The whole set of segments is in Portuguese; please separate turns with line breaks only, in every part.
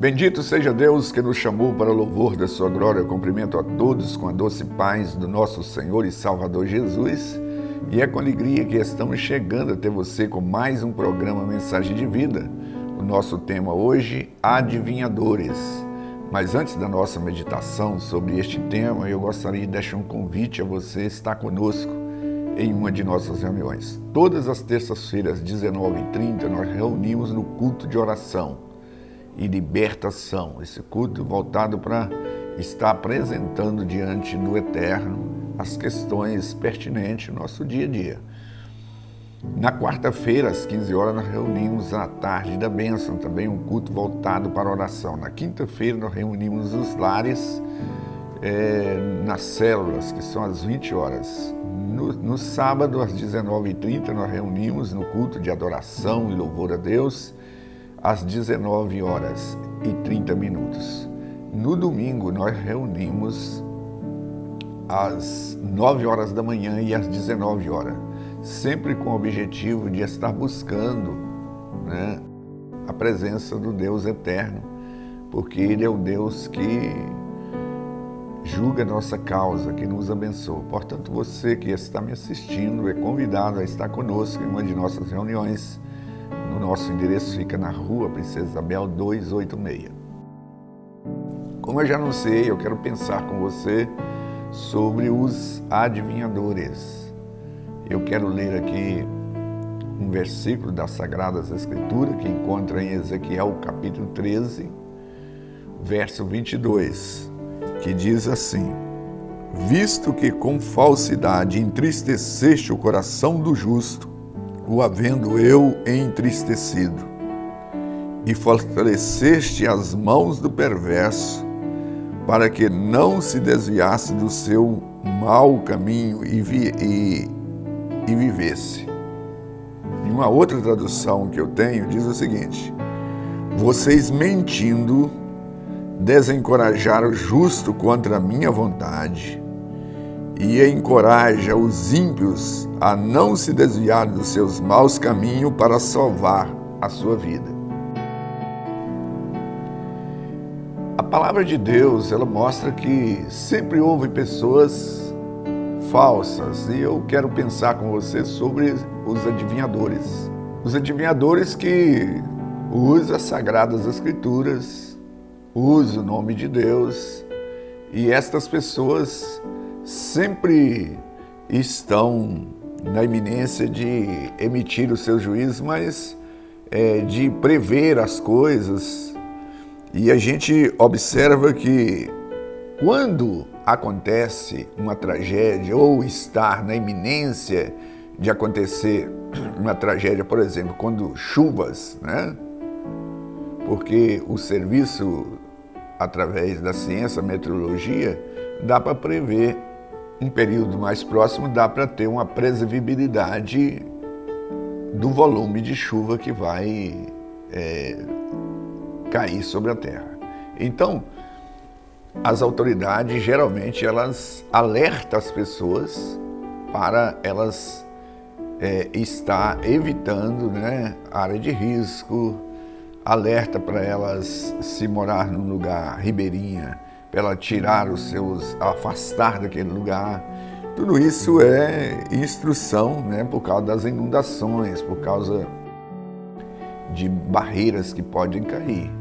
Bendito seja Deus que nos chamou para o louvor da sua glória. Eu cumprimento a todos com a doce paz do nosso Senhor e Salvador Jesus. E é com alegria que estamos chegando até você com mais um programa Mensagem de Vida. O nosso tema hoje, Adivinhadores. Mas antes da nossa meditação sobre este tema, eu gostaria de deixar um convite a você estar conosco em uma de nossas reuniões. Todas as terças-feiras, às 19h30, nós reunimos no culto de oração e libertação, esse culto voltado para estar apresentando diante do Eterno as questões pertinentes do nosso dia a dia. Na quarta-feira, às 15 horas, nós reunimos a tarde da bênção, também um culto voltado para a oração. Na quinta-feira, nós reunimos os lares nas células, que são às 20 horas. No sábado, às 19h30, nós reunimos no culto de adoração e louvor a Deus, às 19h30. No domingo, nós reunimos às 9 horas da manhã e às 19 horas, sempre com o objetivo de estar buscando, a presença do Deus eterno, porque Ele é o Deus que julga a nossa causa, que nos abençoa. Portanto, você que está me assistindo é convidado a estar conosco em uma de nossas reuniões. O nosso endereço fica na Rua Princesa Isabel 286. Como eu já anunciei, eu quero pensar com você sobre os adivinhadores. Eu quero ler aqui um versículo das Sagradas Escrituras que encontra em Ezequiel capítulo 13, verso 22, que diz assim: visto que com falsidade entristeceste o coração do justo, o havendo eu entristecido, e fortaleceste as mãos do perverso, para que não se desviasse do seu mau caminho e vivesse. Em uma outra tradução que eu tenho, diz o seguinte: vocês mentindo, desencorajaram o justo contra a minha vontade, e encoraja os ímpios a não se desviar dos seus maus caminhos para salvar a sua vida. A palavra de Deus, ela mostra que sempre houve pessoas falsas, e eu quero pensar com você sobre os adivinhadores. Os adivinhadores que usam as Sagradas Escrituras, usam o nome de Deus, e estas pessoas sempre estão na iminência de emitir o seu juízo, mas de prever as coisas. E a gente observa que quando acontece uma tragédia ou estar na iminência de acontecer uma tragédia, por exemplo, quando chuvas, porque o serviço, através da ciência, meteorologia, dá para prever um período mais próximo, dá para ter uma previsibilidade do volume de chuva que vai cair sobre a terra. Então, as autoridades, geralmente, elas alertam as pessoas para elas estar evitando área de risco, alerta para elas, se morar num lugar ribeirinha, para ela tirar afastar daquele lugar. Tudo isso é instrução, por causa das inundações, por causa de barreiras que podem cair.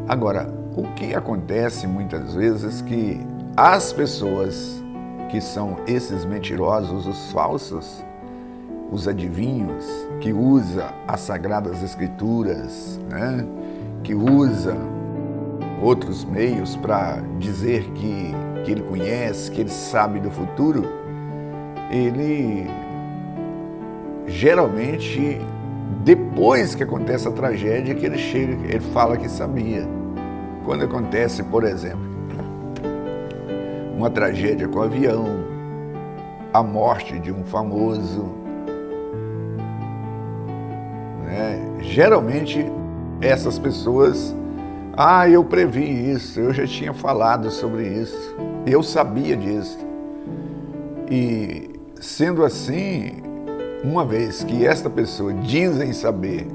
Agora, o que acontece muitas vezes é que as pessoas que são esses mentirosos, os falsos, os adivinhos, que usam as Sagradas Escrituras, que usam outros meios para dizer que ele conhece, que ele sabe do futuro, ele geralmente, depois que acontece a tragédia, que ele fala que sabia. Quando acontece, por exemplo, uma tragédia com avião, a morte de um famoso, geralmente essas pessoas: eu previ isso, eu já tinha falado sobre isso, eu sabia disso. E sendo assim, uma vez que esta pessoa dizem saber,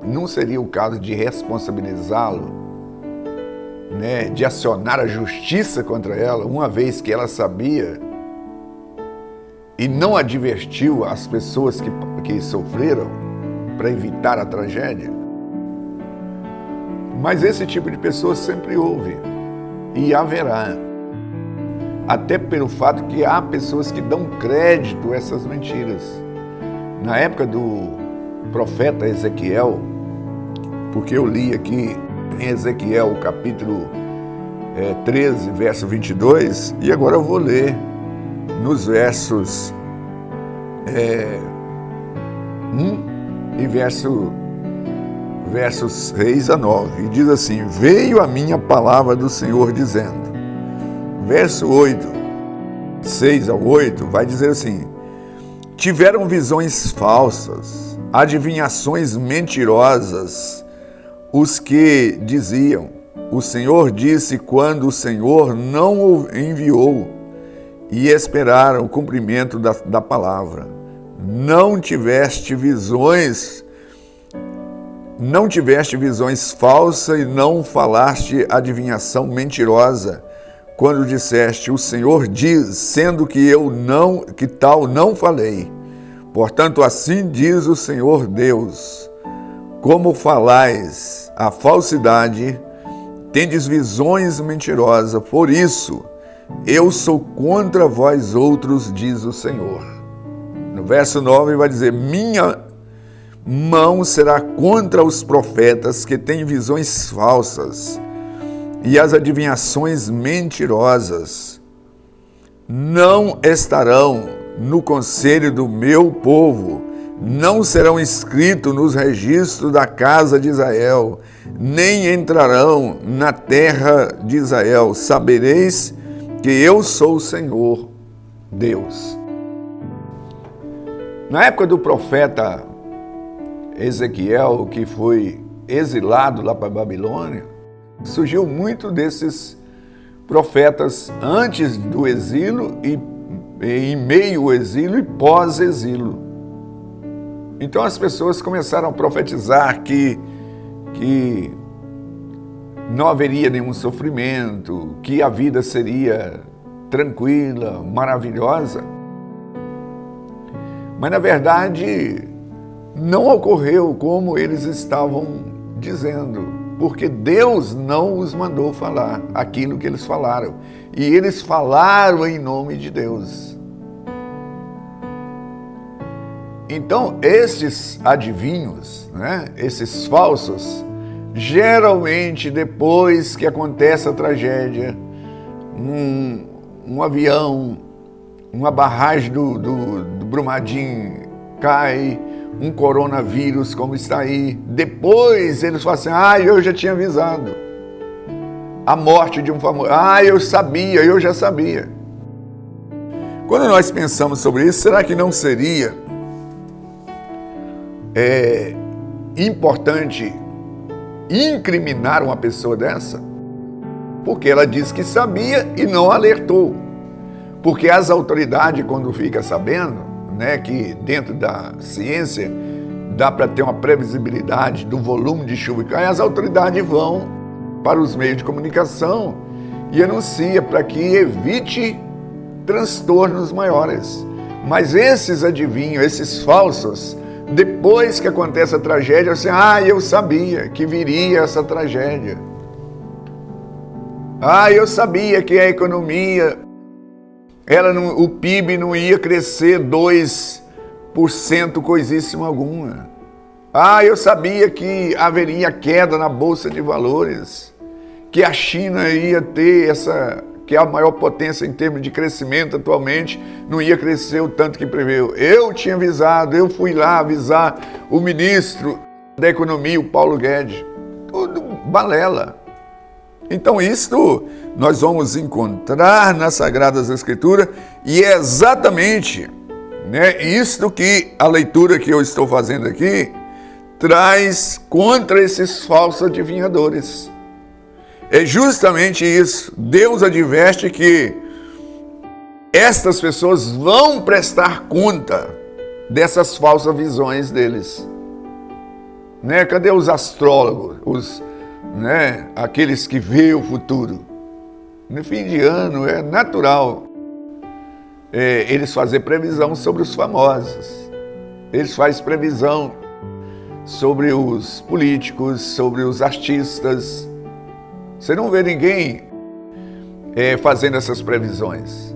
não seria o caso de responsabilizá-lo né, de acionar a justiça contra ela, uma vez que ela sabia e não advertiu as pessoas que sofreram para evitar a tragédia. Mas esse tipo de pessoa sempre houve e haverá. Até pelo fato que há pessoas que dão crédito a essas mentiras. Na época do profeta Ezequiel, porque eu li aqui em Ezequiel, capítulo 13, verso 22, e agora eu vou ler nos versos 1 e versos 6 a 9, e diz assim: veio a minha palavra do Senhor dizendo, verso 8, 6 ao 8, vai dizer assim: tiveram visões falsas, adivinhações mentirosas, os que diziam, o Senhor disse quando o Senhor não o enviou, e esperaram o cumprimento da palavra. Não tiveste visões falsas e não falaste adivinhação mentirosa, quando disseste, o Senhor diz, sendo que tal não falei. Portanto, assim diz o Senhor Deus, como falais a falsidade, tendes visões mentirosas, por isso eu sou contra vós outros, diz o Senhor. No verso 9 vai dizer, minha mão será contra os profetas que têm visões falsas e as adivinhações mentirosas. Não estarão no conselho do meu povo, não serão inscritos nos registros da casa de Israel, nem entrarão na terra de Israel. Sabereis que eu sou o Senhor Deus. Na época do profeta Ezequiel, que foi exilado lá para a Babilônia, surgiu muito desses profetas antes do exílio e em meio ao exílio e pós-exílio. Então as pessoas começaram a profetizar que não haveria nenhum sofrimento, que a vida seria tranquila, maravilhosa. Mas na verdade não ocorreu como eles estavam dizendo, porque Deus não os mandou falar aquilo que eles falaram. E eles falaram em nome de Deus. Então, esses adivinhos, né, esses falsos, geralmente depois que acontece a tragédia, um avião, uma barragem do Brumadinho cai, um coronavírus como está aí, depois eles falam assim, eu já tinha avisado. A morte de um famoso, eu já sabia. Quando nós pensamos sobre isso, será que não seria importante incriminar uma pessoa dessa? Porque ela disse que sabia e não alertou. Porque as autoridades, quando ficam sabendo, né, que dentro da ciência dá para ter uma previsibilidade do volume de chuva que cai, as autoridades vão para os meios de comunicação e anunciam para que evite transtornos maiores. Mas esses adivinhos, esses falsos, depois que acontece a tragédia, assim, eu sabia que viria essa tragédia. Eu sabia que a economia, o PIB não ia crescer 2%, coisíssima alguma. Eu sabia que haveria queda na Bolsa de Valores, que a China ia ter que é a maior potência em termos de crescimento atualmente, não ia crescer o tanto que preveu. Eu tinha avisado, eu fui lá avisar o ministro da Economia, o Paulo Guedes. Tudo balela. Então isto nós vamos encontrar nas Sagradas Escrituras e é exatamente, né, isto que a leitura que eu estou fazendo aqui traz contra esses falsos adivinhadores. É justamente isso. Deus adverte que estas pessoas vão prestar conta dessas falsas visões deles. Né? Cadê os astrólogos, né, aqueles que veem o futuro. No fim de ano é natural eles fazem previsão sobre os famosos, eles fazem previsão sobre os políticos, sobre os artistas. Você não vê ninguém fazendo essas previsões,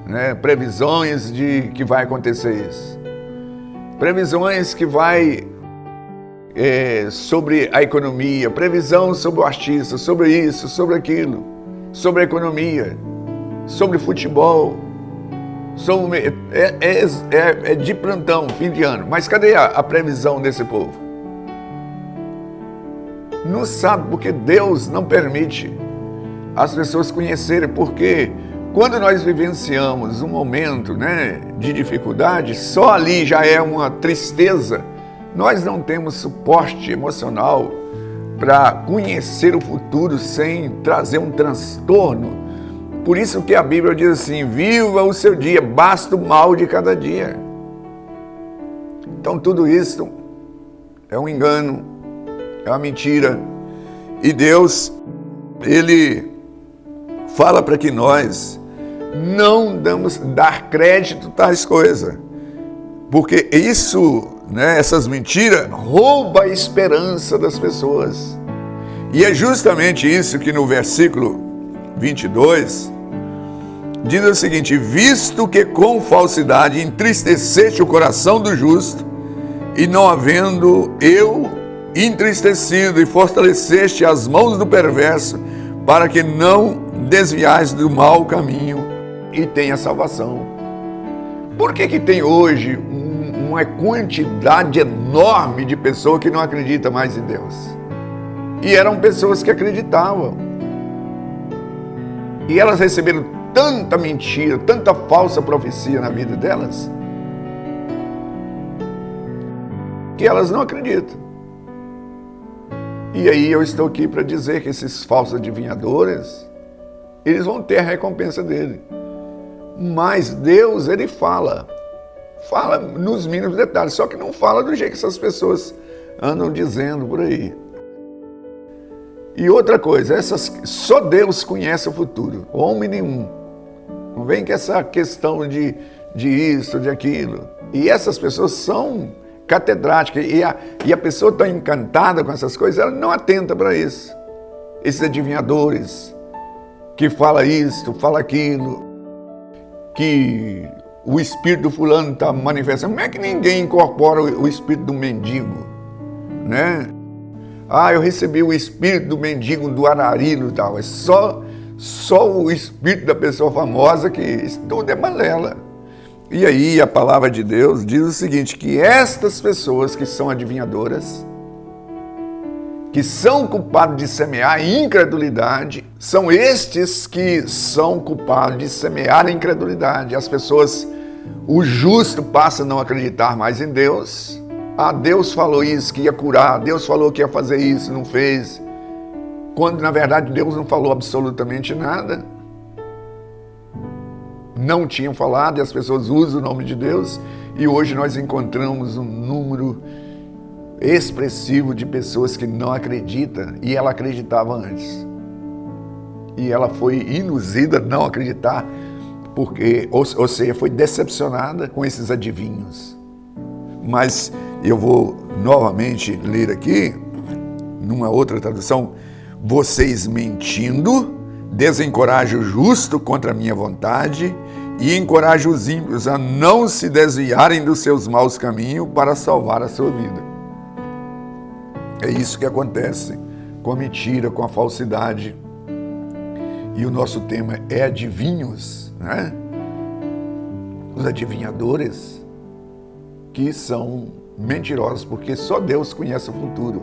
né? Previsões de que vai acontecer isso, previsões que vai sobre a economia, previsão sobre o artista, sobre isso, sobre aquilo, sobre a economia, sobre futebol, sobre, é de plantão, fim de ano. Mas cadê a previsão desse povo? Não sabe, porque Deus não permite as pessoas conhecerem, porque quando nós vivenciamos um momento, né, de dificuldade, só ali já é uma tristeza. Nós não temos suporte emocional para conhecer o futuro sem trazer um transtorno. Por isso que a Bíblia diz assim: viva o seu dia, basta o mal de cada dia. Então tudo isso é um engano, é uma mentira. E Deus, Ele fala para que nós não dar crédito a tais coisas, porque isso, né, essas mentiras roubam a esperança das pessoas. E é justamente isso que no versículo 22 diz o seguinte: visto que com falsidade entristeceste o coração do justo, e não havendo eu entristecido, e fortaleceste as mãos do perverso, para que não desviais do mau caminho e tenha salvação. Por que tem hoje uma quantidade enorme de pessoas que não acreditam mais em Deus? E eram pessoas que acreditavam. E elas receberam tanta mentira, tanta falsa profecia na vida delas, que elas não acreditam. E aí eu estou aqui para dizer que esses falsos adivinhadores, eles vão ter a recompensa dele. Mas Deus, Ele fala nos mínimos detalhes, só que não fala do jeito que essas pessoas andam dizendo por aí. E outra coisa, só Deus conhece o futuro, homem nenhum. Não vem com essa questão de isso, de aquilo. E essas pessoas são catedráticas, e a pessoa está encantada com essas coisas, ela não atenta para isso. Esses adivinhadores que fala isso, fala aquilo, que o espírito do fulano está manifestando. Como é que ninguém incorpora o espírito do mendigo, né? Ah, eu recebi o espírito do mendigo do Ararilo e tal. É só o espírito da pessoa famosa, que isso tudo é balela. E aí a palavra de Deus diz o seguinte, que estas pessoas que são adivinhadoras, que são culpados de semear a incredulidade, são estes que são culpados de semear a incredulidade. As pessoas, o justo passa a não acreditar mais em Deus. Ah, Deus falou isso, que ia curar, Deus falou que ia fazer isso, não fez. Quando, na verdade, Deus não falou absolutamente nada. Não tinham falado, e as pessoas usam o nome de Deus. E hoje nós encontramos um número expressivo de pessoas que não acreditam, e ela acreditava antes. E ela foi induzida a não acreditar, porque, ou seja, foi decepcionada com esses adivinhos. Mas eu vou novamente ler aqui, numa outra tradução: vocês mentindo, desencorajam o justo contra a minha vontade e encorajam os ímpios a não se desviarem dos seus maus caminhos para salvar a sua vida. É isso que acontece com a mentira, com a falsidade. E o nosso tema é adivinhos, né? Os adivinhadores, que são mentirosos, porque só Deus conhece o futuro.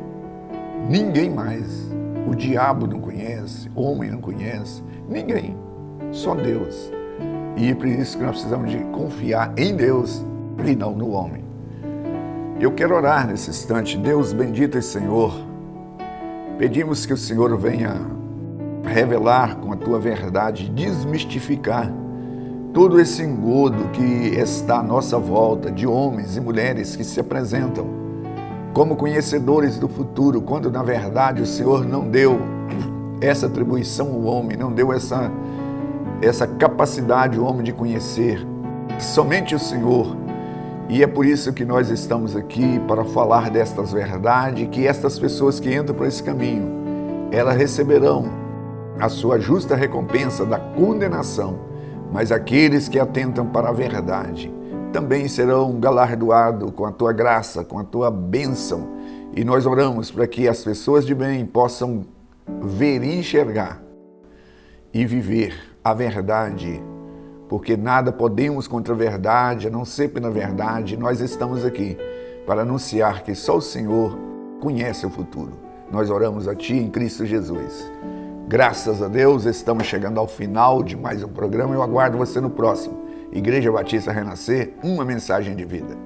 Ninguém mais. O diabo não conhece, o homem não conhece, ninguém. Só Deus. E é por isso que nós precisamos de confiar em Deus e não no homem. Eu quero orar nesse instante. Deus bendito e Senhor, pedimos que o Senhor venha revelar com a Tua verdade, desmistificar todo esse engodo que está à nossa volta, de homens e mulheres que se apresentam como conhecedores do futuro, quando na verdade o Senhor não deu essa atribuição ao homem, não deu essa capacidade ao homem de conhecer, somente o Senhor. E é por isso que nós estamos aqui, para falar destas verdades, que estas pessoas que entram por esse caminho, elas receberão a sua justa recompensa da condenação, mas aqueles que atentam para a verdade também serão galardoados com a tua graça, com a tua bênção. E nós oramos para que as pessoas de bem possam ver e enxergar e viver a verdade, porque nada podemos contra a verdade, a não ser pela verdade. Nós estamos aqui para anunciar que só o Senhor conhece o futuro. Nós oramos a Ti em Cristo Jesus. Graças a Deus, estamos chegando ao final de mais um programa. Eu aguardo você no próximo. Igreja Batista Renascer, uma mensagem de vida.